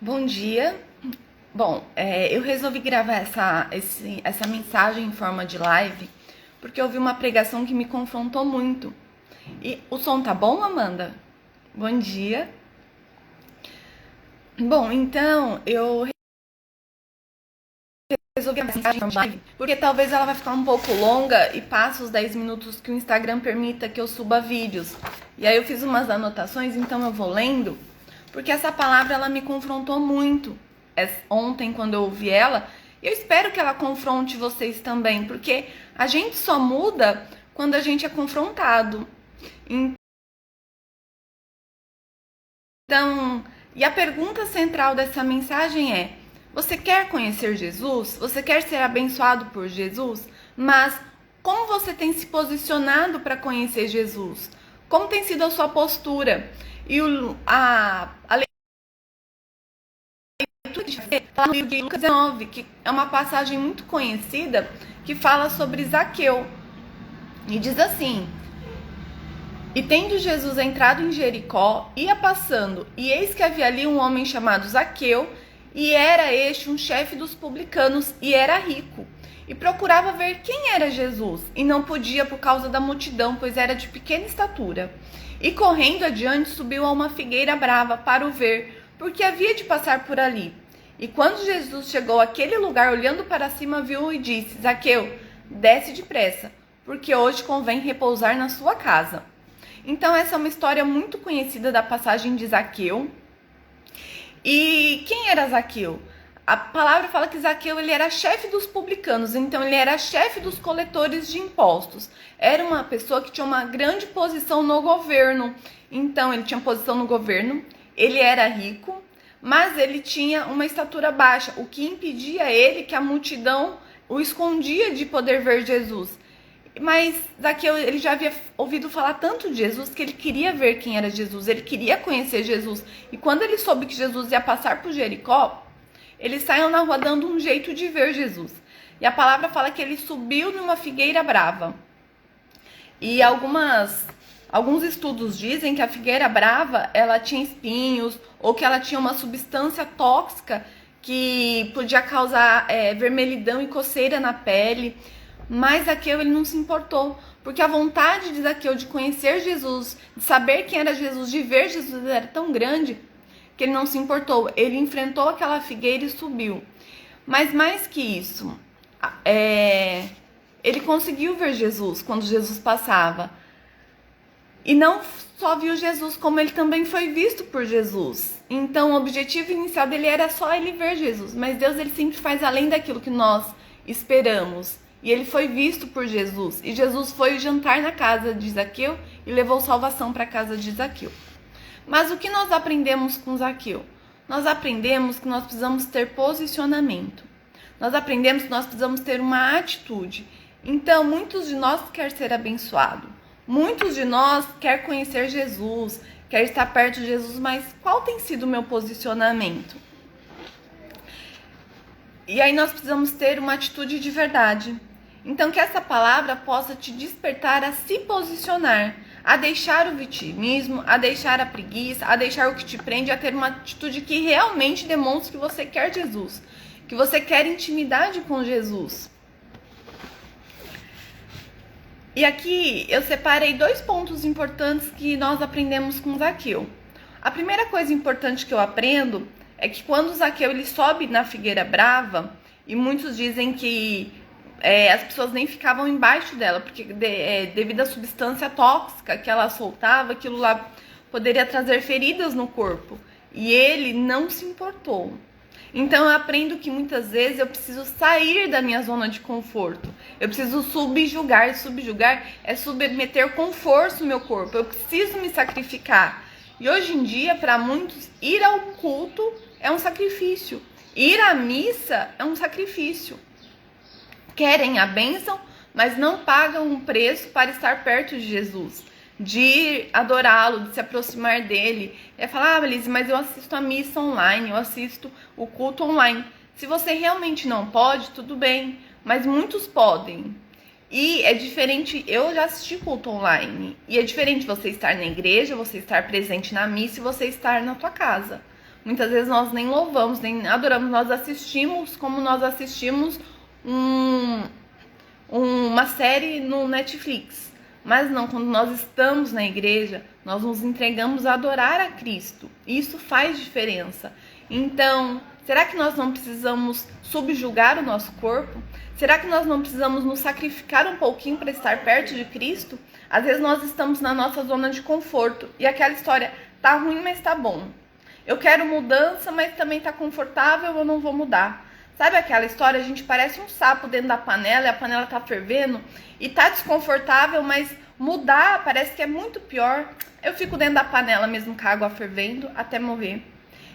Bom dia. Bom, eu resolvi gravar essa mensagem em forma de live porque eu vi uma pregação que me confrontou muito. E o som tá bom, Amanda? Bom dia. Bom, então eu resolvi gravar essa mensagem em forma de live porque talvez ela vai ficar um pouco longa e passe os 10 minutos que o Instagram permita que eu suba vídeos. E aí eu fiz umas anotações, então eu vou lendo, porque essa palavra ela me confrontou muito ontem quando eu ouvi ela, e eu espero que ela confronte vocês também, porque a gente só muda quando a gente é confrontado. Então, e a pergunta central dessa mensagem é: você quer conhecer Jesus? Você quer ser abençoado por Jesus? Mas como você tem se posicionado para conhecer Jesus? Como tem sido a sua postura? E a lá no livro de Lucas 19, que é uma passagem muito conhecida, que fala sobre Zaqueu. E diz assim: e tendo Jesus entrado em Jericó, ia passando, e eis que havia ali um homem chamado Zaqueu, e era este um chefe dos publicanos, e era rico. E procurava ver quem era Jesus, e não podia por causa da multidão, pois era de pequena estatura. E correndo adiante, subiu a uma figueira brava para o ver, porque havia de passar por ali. E quando Jesus chegou àquele lugar, olhando para cima, viu-o e disse: Zaqueu, desce depressa, porque hoje convém repousar na sua casa. Então essa é uma história muito conhecida da passagem de Zaqueu. E quem era Zaqueu? A palavra fala que Zaqueu ele era chefe dos publicanos, então ele era chefe dos coletores de impostos. Era uma pessoa que tinha uma grande posição no governo. Então ele tinha posição no governo, ele era rico, mas ele tinha uma estatura baixa, o que impedia ele que a multidão o escondia de poder ver Jesus. Mas Zaqueu, ele já havia ouvido falar tanto de Jesus que ele queria ver quem era Jesus, ele queria conhecer Jesus. E quando ele soube que Jesus ia passar por Jericó, ele saiu na rua dando um jeito de ver Jesus. E a palavra fala que ele subiu numa figueira brava. E alguns estudos dizem que a figueira brava, ela tinha espinhos, ou que ela tinha uma substância tóxica que podia causar vermelhidão e coceira na pele. Mas Zaqueu ele não se importou, porque a vontade de Zaqueu de conhecer Jesus, de saber quem era Jesus, de ver Jesus era tão grande que ele não se importou. Ele enfrentou aquela figueira e subiu. Mas mais que isso, ele conseguiu ver Jesus quando Jesus passava. E não só viu Jesus, como ele também foi visto por Jesus. Então o objetivo inicial dele era só ele ver Jesus. Mas Deus ele sempre faz além daquilo que nós esperamos. E ele foi visto por Jesus. E Jesus foi jantar na casa de Zaqueu e levou salvação para a casa de Zaqueu. Mas o que nós aprendemos com Zaqueu? Nós aprendemos que nós precisamos ter posicionamento. Nós aprendemos que nós precisamos ter uma atitude. Então, muitos de nós querem ser abençoados. Muitos de nós querem conhecer Jesus, querem estar perto de Jesus, mas qual tem sido o meu posicionamento? E aí nós precisamos ter uma atitude de verdade. Então que essa palavra possa te despertar a se posicionar, a deixar o vitimismo, a deixar a preguiça, a deixar o que te prende, a ter uma atitude que realmente demonstre que você quer Jesus, que você quer intimidade com Jesus. E aqui eu separei 2 pontos importantes que nós aprendemos com Zaqueu. A primeira coisa importante que eu aprendo é que quando Zaqueu ele sobe na figueira brava, e muitos dizem que as pessoas nem ficavam embaixo dela, porque devido à substância tóxica que ela soltava, aquilo lá poderia trazer feridas no corpo. E ele não se importou. Então eu aprendo que muitas vezes eu preciso sair da minha zona de conforto. Eu preciso subjugar. E subjugar é submeter com força o meu corpo. Eu preciso me sacrificar. E hoje em dia, para muitos, ir ao culto é um sacrifício. Ir à missa é um sacrifício. Querem a bênção, mas não pagam um preço para estar perto de Jesus, de ir adorá-lo, de se aproximar dele. É falar: Lise, mas eu assisto a missa online, eu assisto o culto online. Se você realmente não pode, tudo bem, mas muitos podem. E é diferente, eu já assisti culto online, e é diferente você estar na igreja, você estar presente na missa e você estar na tua casa. Muitas vezes nós nem louvamos, nem adoramos, nós assistimos como nós assistimos uma série no Netflix. Mas não, quando nós estamos na igreja, nós nos entregamos a adorar a Cristo. Isso faz diferença. Então, será que nós não precisamos subjugar o nosso corpo? Será que nós não precisamos nos sacrificar um pouquinho para estar perto de Cristo? Às vezes nós estamos na nossa zona de conforto e aquela história, tá ruim, mas tá bom. Eu quero mudança, mas também tá confortável, eu não vou mudar. Sabe aquela história? A gente parece um sapo dentro da panela e a panela tá fervendo e tá desconfortável, mas mudar parece que é muito pior. Eu fico dentro da panela mesmo com a água fervendo até morrer.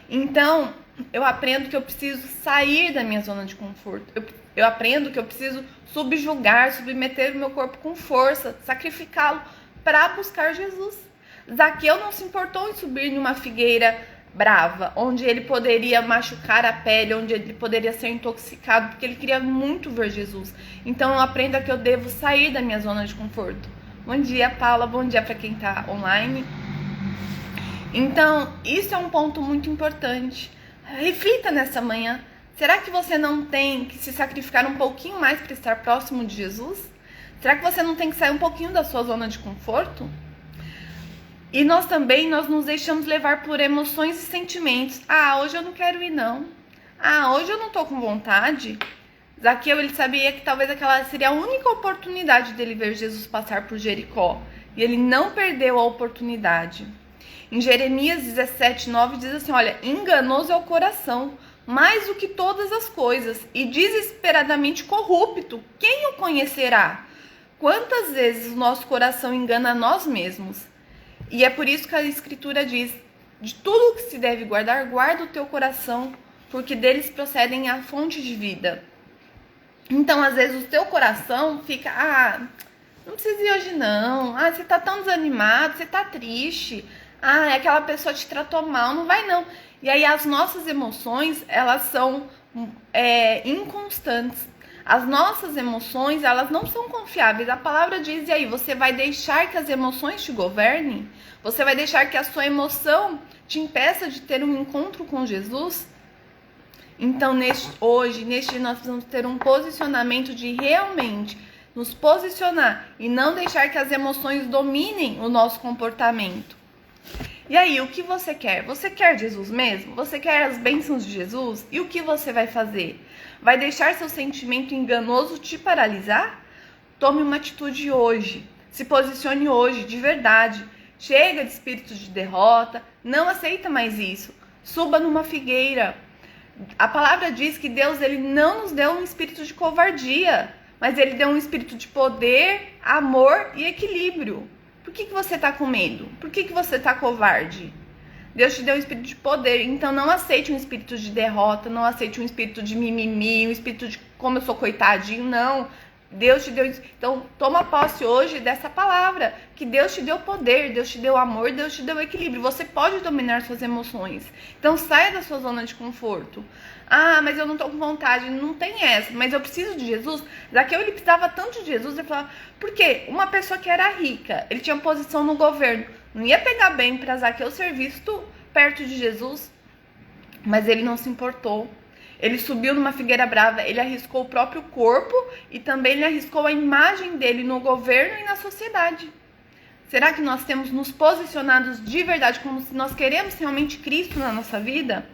Então, eu aprendo que eu preciso sair da minha zona de conforto. Eu aprendo que eu preciso subjugar, submeter o meu corpo com força, sacrificá-lo para buscar Jesus. Zaqueu não se importou em subir em uma figueira brava, onde ele poderia machucar a pele, onde ele poderia ser intoxicado, porque ele queria muito ver Jesus. Então eu aprendo que eu devo sair da minha zona de conforto. Bom dia, Paula, bom dia para quem está online. Então, isso é um ponto muito importante. Reflita nessa manhã. Será que você não tem que se sacrificar um pouquinho mais para estar próximo de Jesus? Será que você não tem que sair um pouquinho da sua zona de conforto? E nós nos deixamos levar por emoções e sentimentos. Ah, hoje eu não quero ir não. Ah, hoje eu não tô com vontade. Zaqueu, ele sabia que talvez aquela seria a única oportunidade dele ver Jesus passar por Jericó. E ele não perdeu a oportunidade. Em Jeremias 17:9 diz assim, olha, enganoso é o coração, mais do que todas as coisas, e desesperadamente corrupto, quem o conhecerá? Quantas vezes o nosso coração engana a nós mesmos? E é por isso que a Escritura diz, de tudo que se deve guardar, guarda o teu coração, porque deles procedem a fonte de vida. Então, às vezes, o teu coração fica, não precisa ir hoje não, você tá tão desanimado, você tá triste, aquela pessoa te tratou mal, não vai não. E aí as nossas emoções, elas são inconstantes. As nossas emoções, elas não são confiáveis. A palavra diz, e aí, você vai deixar que as emoções te governem? Você vai deixar que a sua emoção te impeça de ter um encontro com Jesus? Então, hoje, neste dia, nós precisamos ter um posicionamento de realmente nos posicionar e não deixar que as emoções dominem o nosso comportamento. E aí, o que você quer? Você quer Jesus mesmo? Você quer as bênçãos de Jesus? E o que você vai fazer? Vai deixar seu sentimento enganoso te paralisar? Tome uma atitude hoje. Se posicione hoje, de verdade. Chega de espírito de derrota. Não aceita mais isso. Suba numa figueira. A palavra diz que Deus, ele não nos deu um espírito de covardia, mas ele deu um espírito de poder, amor e equilíbrio. Por que você está com medo? Por que você está covarde? Deus te deu um espírito de poder, então não aceite um espírito de derrota, não aceite um espírito de mimimi, um espírito de como eu sou coitadinho, não. Deus te deu, então toma posse hoje dessa palavra, que Deus te deu poder, Deus te deu amor, Deus te deu equilíbrio, você pode dominar suas emoções, então saia da sua zona de conforto. Mas eu não tô com vontade, não tem essa, mas eu preciso de Jesus. Zaqueu, ele precisava tanto de Jesus, ele falava, por quê? Uma pessoa que era rica, ele tinha posição no governo, não ia pegar bem para Zaqueu ser visto perto de Jesus, mas ele não se importou. Ele subiu numa figueira brava, ele arriscou o próprio corpo e também ele arriscou a imagem dele no governo e na sociedade. Será que nós temos nos posicionados de verdade como se nós queremos realmente Cristo na nossa vida?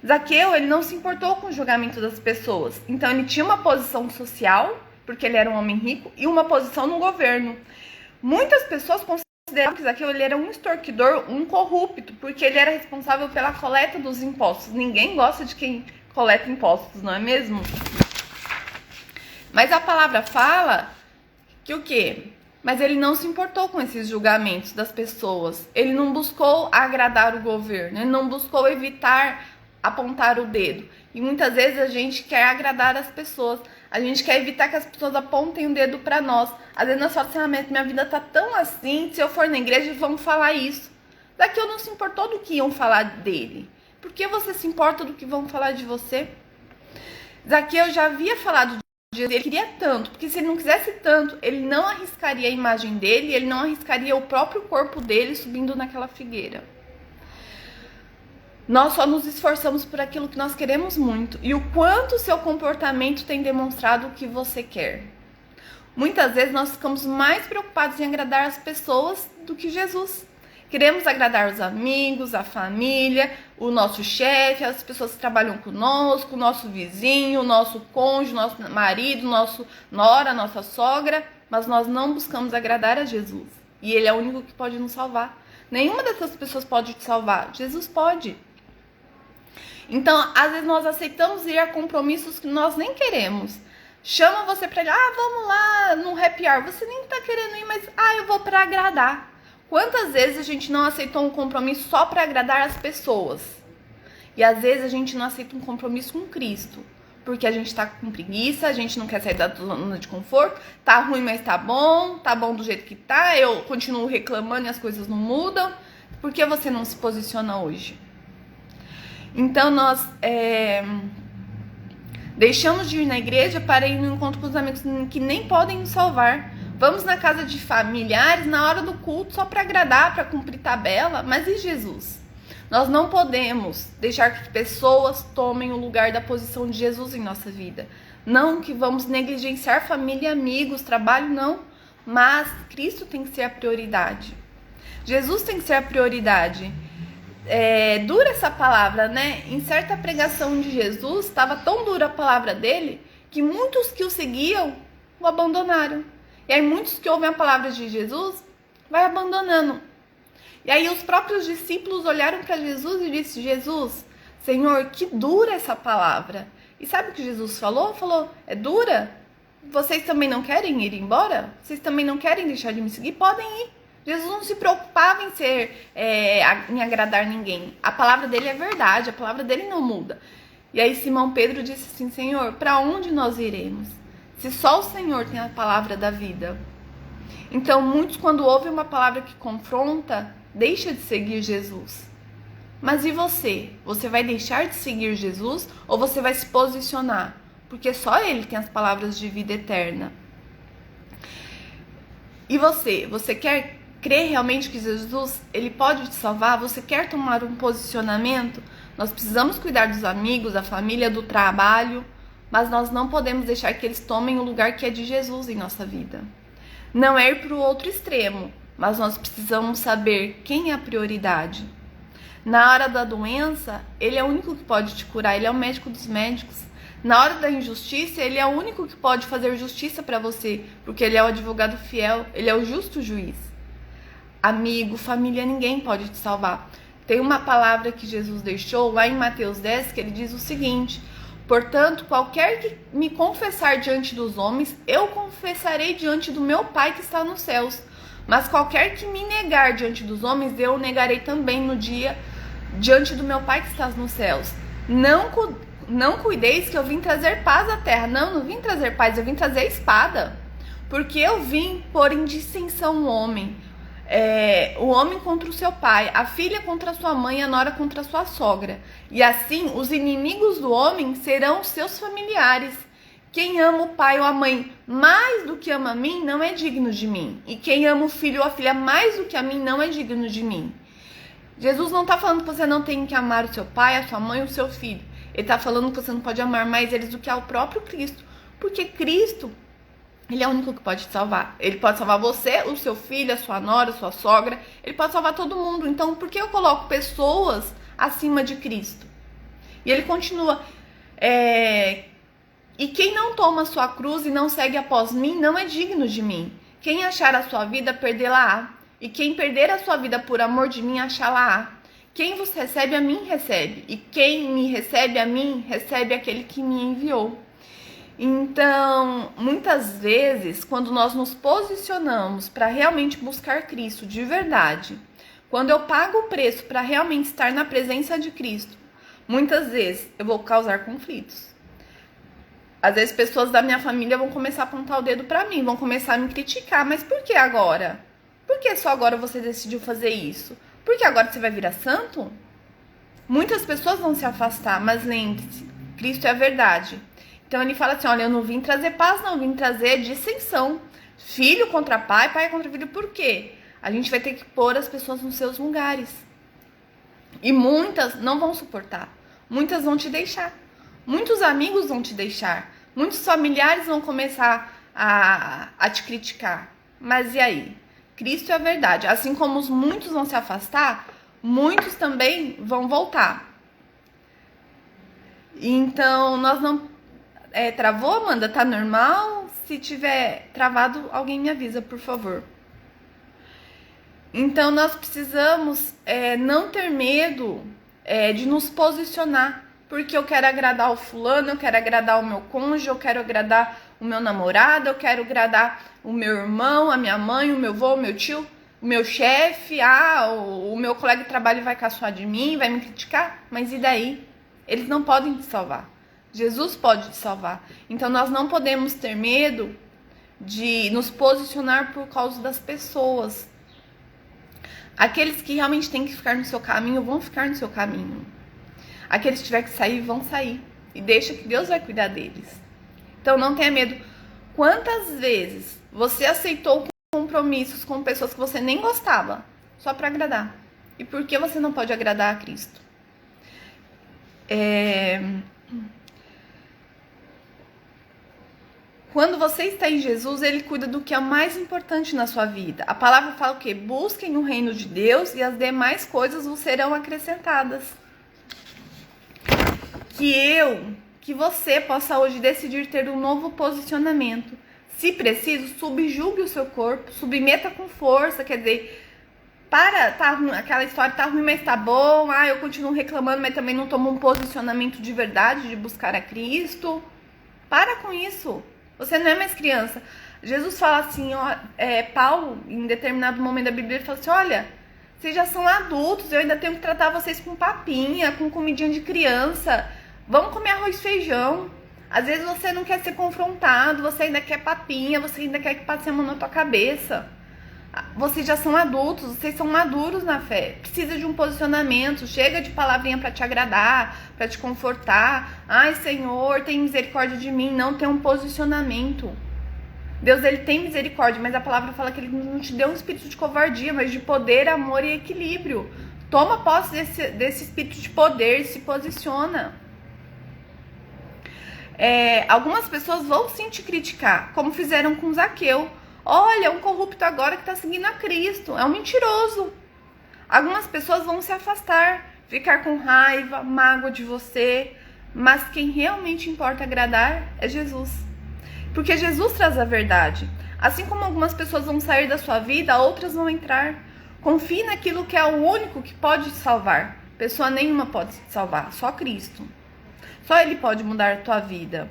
Zaqueu, ele não se importou com o julgamento das pessoas. Então ele tinha uma posição social, porque ele era um homem rico, e uma posição no governo. Muitas pessoas consideravam que Zaqueu, ele era um extorquidor, um corrupto, porque ele era responsável pela coleta dos impostos. Ninguém gosta de quem coleta impostos, não é mesmo? Mas a palavra fala que o quê? Mas ele não se importou com esses julgamentos das pessoas. Ele não buscou agradar o governo, ele não buscou evitar apontar o dedo. E muitas vezes a gente quer agradar as pessoas, a gente quer evitar que as pessoas apontem o dedo para nós. Às vezes nós falamos assim, minha vida tá tão assim, se eu for na igreja vão falar isso. Zaqueu não se importou do que iam falar dele. Por que você se importa do que vão falar de você? Zaqueu já havia falado de Jesus, ele queria tanto, porque se ele não quisesse tanto, ele não arriscaria a imagem dele, ele não arriscaria o próprio corpo dele subindo naquela figueira. Nós só nos esforçamos por aquilo que nós queremos muito. E o quanto o seu comportamento tem demonstrado o que você quer. Muitas vezes nós ficamos mais preocupados em agradar as pessoas do que Jesus. Queremos agradar os amigos, a família, o nosso chefe, as pessoas que trabalham conosco, o nosso vizinho, o nosso cônjuge, o nosso marido, nosso nora, nossa sogra, mas nós não buscamos agradar a Jesus. E Ele é o único que pode nos salvar. Nenhuma dessas pessoas pode te salvar. Jesus pode. Então, às vezes nós aceitamos ir a compromissos que nós nem queremos. Chama você para ir, vamos lá no happy hour. Você nem tá querendo ir, mas eu vou para agradar. Quantas vezes a gente não aceitou um compromisso só para agradar as pessoas? E às vezes a gente não aceita um compromisso com Cristo. Porque a gente tá com preguiça, a gente não quer sair da zona de conforto. Tá ruim, mas tá bom do jeito que tá. Eu continuo reclamando e as coisas não mudam. Por que você não se posiciona hoje? Então nós deixamos de ir na igreja para ir no encontro com os amigos que nem podem nos salvar. Vamos na casa de familiares na hora do culto só para agradar, para cumprir tabela. Mas e Jesus? Nós não podemos deixar que pessoas tomem o lugar da posição de Jesus em nossa vida. Não que vamos negligenciar família, amigos, trabalho, não. Mas Cristo tem que ser a prioridade. Jesus tem que ser a prioridade. Dura essa palavra, né? Em certa pregação de Jesus, estava tão dura a palavra dele que muitos que o seguiam o abandonaram. E aí muitos que ouvem a palavra de Jesus vai abandonando. E aí os próprios discípulos olharam para Jesus e disseram: Jesus, Senhor, que dura essa palavra. E sabe o que Jesus falou? Falou: é dura? Vocês também não querem ir embora? Vocês também não querem deixar de me seguir? Podem ir. Jesus não se preocupava em agradar ninguém. A palavra dele é verdade, a palavra dele não muda. E aí Simão Pedro disse assim: Senhor, para onde nós iremos? Se só o Senhor tem a palavra da vida. Então, muitos, quando ouvem uma palavra que confronta, deixam de seguir Jesus. Mas e você? Você vai deixar de seguir Jesus ou você vai se posicionar? Porque só Ele tem as palavras de vida eterna. E você? Você quer crer realmente que Jesus, Ele pode te salvar? Você quer tomar um posicionamento? Nós precisamos cuidar dos amigos, da família, do trabalho. Mas nós não podemos deixar que eles tomem o lugar que é de Jesus em nossa vida. Não é ir para o outro extremo, mas nós precisamos saber quem é a prioridade. Na hora da doença, Ele é o único que pode te curar, Ele é o médico dos médicos. Na hora da injustiça, Ele é o único que pode fazer justiça para você, porque Ele é o advogado fiel, Ele é o justo juiz. Amigo, família, ninguém pode te salvar. Tem uma palavra que Jesus deixou lá em Mateus 10, que Ele diz o seguinte: portanto, qualquer que me confessar diante dos homens, eu confessarei diante do meu Pai que está nos céus. Mas qualquer que me negar diante dos homens, eu o negarei também no dia diante do meu Pai que está nos céus. Não cuideis que eu vim trazer paz à terra. Não vim trazer paz, eu vim trazer a espada. Porque eu vim pôr em dissensão o homem. O homem contra o seu pai, a filha contra a sua mãe, a nora contra a sua sogra. E assim, os inimigos do homem serão os seus familiares. Quem ama o pai ou a mãe mais do que ama a mim, não é digno de mim. E quem ama o filho ou a filha mais do que a mim, não é digno de mim. Jesus não está falando que você não tem que amar o seu pai, a sua mãe ou o seu filho. Ele está falando que você não pode amar mais eles do que ao próprio Cristo. Porque Cristo, Ele é o único que pode te salvar. Ele pode salvar você, o seu filho, a sua nora, a sua sogra. Ele pode salvar todo mundo. Então, por que eu coloco pessoas acima de Cristo? E ele continua: e quem não toma a sua cruz e não segue após mim, não é digno de mim. Quem achar a sua vida, perdê-la-á. E quem perder a sua vida por amor de mim, achá-la-á. Quem vos recebe, a mim recebe. E quem me recebe a mim, recebe aquele que me enviou. Então, muitas vezes, quando nós nos posicionamos para realmente buscar Cristo de verdade, quando eu pago o preço para realmente estar na presença de Cristo, muitas vezes eu vou causar conflitos. Às vezes pessoas da minha família vão começar a apontar o dedo para mim, vão começar a me criticar. Mas por que agora? Por que só agora você decidiu fazer isso? Por que agora você vai virar santo? Muitas pessoas vão se afastar, mas lembre-se, Cristo é a verdade. Então ele fala assim: olha, eu não vim trazer paz, não, eu vim trazer dissensão. Filho contra pai, pai contra filho. Por quê? A gente vai ter que pôr as pessoas nos seus lugares. E muitas não vão suportar. Muitas vão te deixar. Muitos amigos vão te deixar. Muitos familiares vão começar a te criticar. Mas e aí? Cristo é a verdade. Assim como muitos vão se afastar, muitos também vão voltar. Então, nós não... travou, Amanda? Tá normal? Se tiver travado, alguém me avisa, por favor. Então, nós precisamos não ter medo de nos posicionar. Porque eu quero agradar o fulano, eu quero agradar o meu cônjuge, eu quero agradar o meu namorado, eu quero agradar o meu irmão, a minha mãe, o meu avô, o meu tio, o meu chefe. O meu colega de trabalho vai caçoar de mim, vai me criticar. Mas e daí? Eles não podem te salvar. Jesus pode te salvar. Então nós não podemos ter medo de nos posicionar por causa das pessoas. Aqueles que realmente têm que ficar no seu caminho, vão ficar no seu caminho. Aqueles que tiver que sair, vão sair. E deixa que Deus vai cuidar deles. Então não tenha medo. Quantas vezes você aceitou compromissos com pessoas que você nem gostava, só para agradar? E por que você não pode agradar a Cristo? Quando você está em Jesus, Ele cuida do que é mais importante na sua vida. A palavra fala o quê? Busquem o reino de Deus e as demais coisas vos serão acrescentadas. Que você possa hoje decidir ter um novo posicionamento. Se preciso, subjugue o seu corpo, submeta com força, quer dizer, aquela história tá ruim, mas tá bom, eu continuo reclamando, mas também não tomo um posicionamento de verdade, de buscar a Cristo. Para com isso, você não é mais criança. Jesus fala assim, Paulo, em determinado momento da Bíblia, ele fala assim, olha, vocês já são adultos, eu ainda tenho que tratar vocês com papinha, com comidinha de criança. Vamos comer arroz e feijão. Às vezes você não quer ser confrontado, você ainda quer papinha, você ainda quer que passe a mão na tua cabeça. Vocês já são adultos, vocês são maduros na fé. Precisa de um posicionamento, chega de palavrinha para te agradar, para te confortar. Ai, Senhor, tem misericórdia de mim. Não, tem um posicionamento. Deus, Ele tem misericórdia, mas a palavra fala que Ele não te deu um espírito de covardia, mas de poder, amor e equilíbrio. Toma posse desse espírito de poder, se posiciona. Algumas pessoas vão sim te criticar, como fizeram com Zaqueu. Olha, um corrupto agora que está seguindo a Cristo, é um mentiroso. Algumas pessoas vão se afastar, ficar com raiva, mágoa de você, mas quem realmente importa agradar é Jesus. Porque Jesus traz a verdade. Assim como algumas pessoas vão sair da sua vida, outras vão entrar. Confie naquilo que é o único que pode te salvar. Pessoa nenhuma pode te salvar, só Cristo. Só Ele pode mudar a tua vida.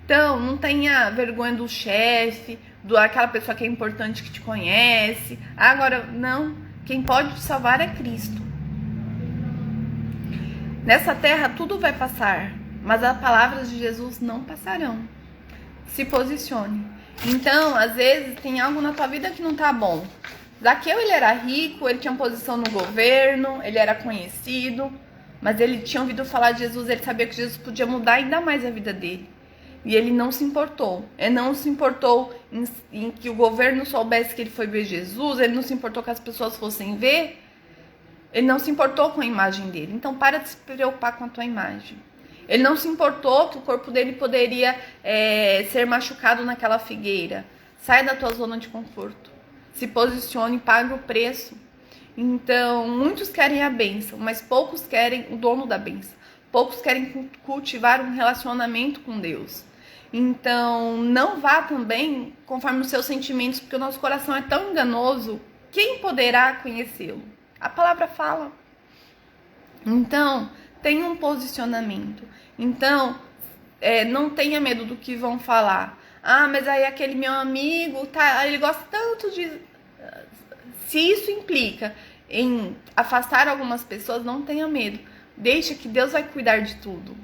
Então, não tenha vergonha do chefe, daquela pessoa que é importante, que te conhece. Agora, não. Quem pode te salvar é Cristo. Nessa terra, tudo vai passar, mas as palavras de Jesus não passarão. Se posicione. Então, às vezes, tem algo na tua vida que não tá bom. Zaqueu, ele era rico, ele tinha posição no governo, ele era conhecido, mas ele tinha ouvido falar de Jesus, ele sabia que Jesus podia mudar ainda mais a vida dele. E ele não se importou. Ele não se importou em que o governo soubesse que ele foi ver Jesus, ele não se importou que as pessoas fossem ver, ele não se importou com a imagem dele. Então, para de se preocupar com a tua imagem. Ele não se importou que o corpo dele poderia ser machucado naquela figueira. Sai da tua zona de conforto. Se posicione e pague o preço. Então, muitos querem a bênção, mas poucos querem o dono da bênção. Poucos querem cultivar um relacionamento com Deus. Então, não vá também conforme os seus sentimentos, porque o nosso coração é tão enganoso. Quem poderá conhecê-lo? A palavra fala. Então, tenha um posicionamento. Então, não tenha medo do que vão falar. Mas aí aquele meu amigo, ele gosta tanto de... Se isso implica em afastar algumas pessoas, não tenha medo. Deixa que Deus vai cuidar de tudo.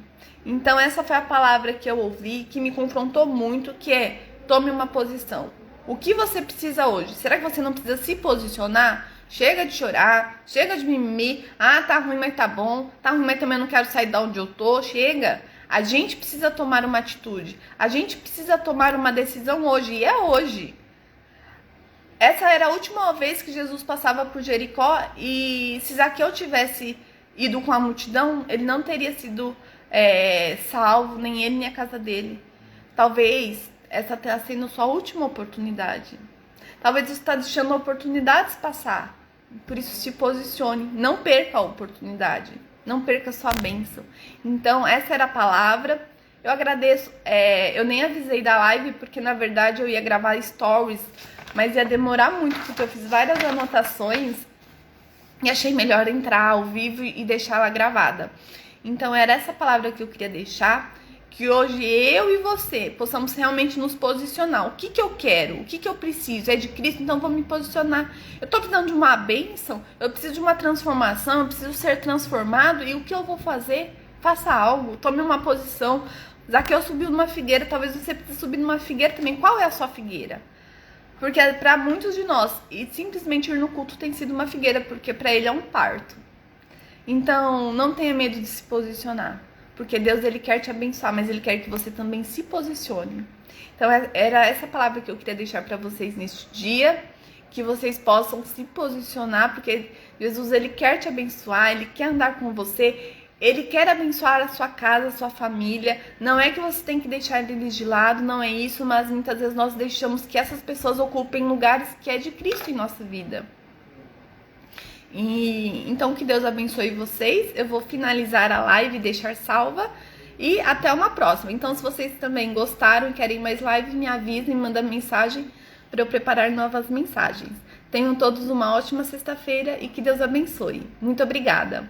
Então, essa foi a palavra que eu ouvi, que me confrontou muito, que é: tome uma posição. O que você precisa hoje? Será que você não precisa se posicionar? Chega de chorar, chega de mimimi. Tá ruim, mas tá bom. Tá ruim, mas também não quero sair de onde eu tô. Chega. A gente precisa tomar uma atitude. A gente precisa tomar uma decisão hoje. E é hoje. Essa era a última vez que Jesus passava por Jericó. E se Zaqueu tivesse ido com a multidão, ele não teria sido salvo, nem ele, nem a casa dele. Talvez essa tenha sido sua última oportunidade. Talvez você está deixando oportunidades passar. Por isso, se posicione. Não perca a oportunidade. Não perca a sua bênção. Então, essa era a palavra. Eu agradeço. Eu nem avisei da live, porque na verdade eu ia gravar stories, mas ia demorar muito, porque eu fiz várias anotações e achei melhor entrar ao vivo e deixar ela gravada. Então, era essa palavra que eu queria deixar. Que hoje eu e você possamos realmente nos posicionar. O que eu quero? O que eu preciso? É de Cristo, então vou me posicionar. Eu tô precisando de uma bênção, eu preciso de uma transformação, eu preciso ser transformado. E o que eu vou fazer? Faça algo, tome uma posição. Zaqueu subiu numa figueira, talvez você precise subir numa figueira também. Qual é a sua figueira? Porque para muitos de nós, e simplesmente ir no culto tem sido uma figueira, porque para ele é um parto. Então, não tenha medo de se posicionar. Porque Deus, ele quer te abençoar, mas ele quer que você também se posicione. Então, era essa palavra que eu queria deixar para vocês neste dia. Que vocês possam se posicionar, porque Jesus, ele quer te abençoar, ele quer andar com você. Ele quer abençoar a sua casa, a sua família. Não é que você tem que deixar eles de lado, não é isso. Mas muitas vezes nós deixamos que essas pessoas ocupem lugares que é de Cristo em nossa vida. Então, que Deus abençoe vocês. Eu vou finalizar a live e deixar salva. E até uma próxima. Então, se vocês também gostaram e querem mais lives, me avisem, mandem mensagem para eu preparar novas mensagens. Tenham todos uma ótima sexta-feira e que Deus abençoe. Muito obrigada.